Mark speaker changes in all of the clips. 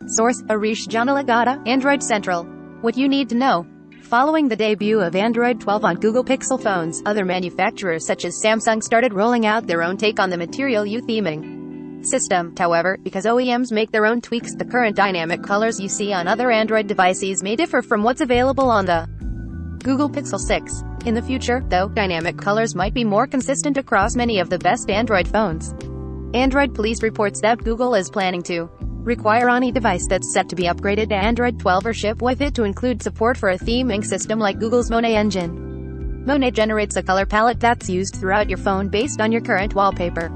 Speaker 1: Source: Arish Janalagada, Android Central. What you need to know. Following the debut of Android 12 on Google Pixel phones, other manufacturers such as Samsung started rolling out their own take on the Material You theming system. However, because OEMs make their own tweaks, the current dynamic colors you see on other Android devices may differ from what's available on the Google Pixel 6. In the future, though, dynamic colors might be more consistent across many of the best Android phones. Android Police reports that Google is planning to require any device that's set to be upgraded to Android 12 or ship with it to include support for a theming system like Google's Monet engine. Monet generates a color palette that's used throughout your phone based on your current wallpaper.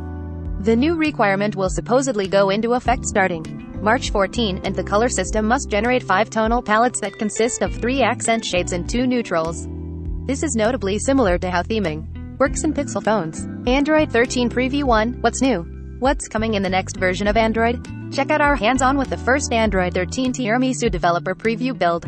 Speaker 1: The new requirement will supposedly go into effect starting March 14, and the color system must generate 5 tonal palettes that consist of 3 accent shades and 2 neutrals. This is notably similar to how theming works in Pixel phones. Android 13 Preview 1. What's new? What's coming in the next version of Android? Check out our hands-on with the first Android 13 Tiramisu developer preview build.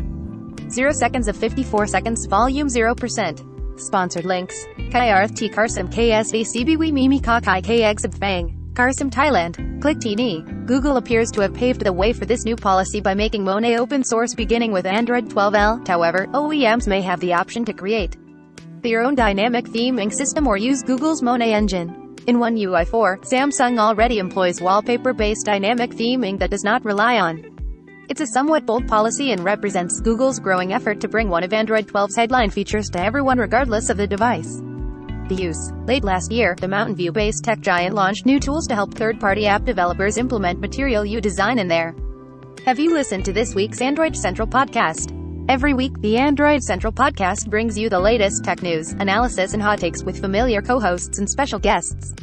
Speaker 1: 0 seconds of 54 seconds, volume 0%. Sponsored links. Kayarth Karsam KSV CBW Mimi Kakai KXib Fang. Karsam Thailand. Click TNI. Google appears to have paved the way for this new policy by making Monet open source beginning with Android 12L. However, OEMs may have the option to create their own dynamic theming system or use Google's Monet engine. In One UI 4, Samsung already employs wallpaper-based dynamic theming that does not rely on. It's a somewhat bold policy and represents Google's growing effort to bring one of Android 12's headline features to everyone regardless of the device. The use. Late last year, the Mountain View-based tech giant launched new tools to help third-party app developers implement Material You design in there. Have you listened to this week's Android Central podcast? Every week, the Android Central podcast brings you the latest tech news, analysis and hot takes with familiar co-hosts and special guests.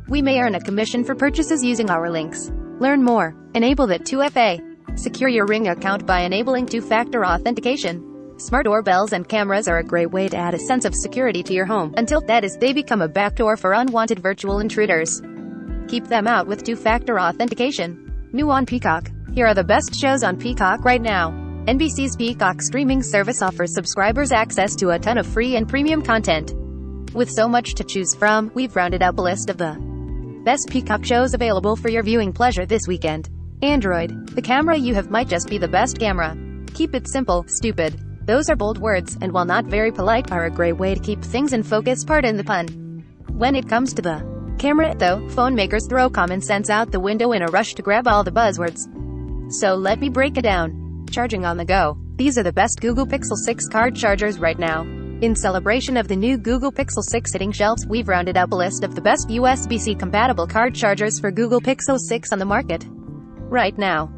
Speaker 1: We may earn a commission for purchases using our links. Learn more. Enable the 2FA. Secure your Ring account by enabling two-factor authentication. Smart doorbells and cameras are a great way to add a sense of security to your home, until, that is, they become a backdoor for unwanted virtual intruders. Keep them out with two-factor authentication. New on Peacock. Here are the best shows on Peacock right now. NBC's Peacock streaming service offers subscribers access to a ton of free and premium content. With so much to choose from, we've rounded up a list of the best Peacock shows available for your viewing pleasure this weekend. Android. The camera you have might just be the best camera. Keep it simple, stupid. Those are bold words, and while not very polite, are a great way to keep things in focus, pardon the pun. When it comes to the camera, though, phone makers throw common sense out the window in a rush to grab all the buzzwords. So let me break it down. Charging on the go. These are the best Google Pixel 6 card chargers right now. In celebration of the new Google Pixel 6 hitting shelves, we've rounded up a list of the best USB-C compatible card chargers for Google Pixel 6 on the market right now.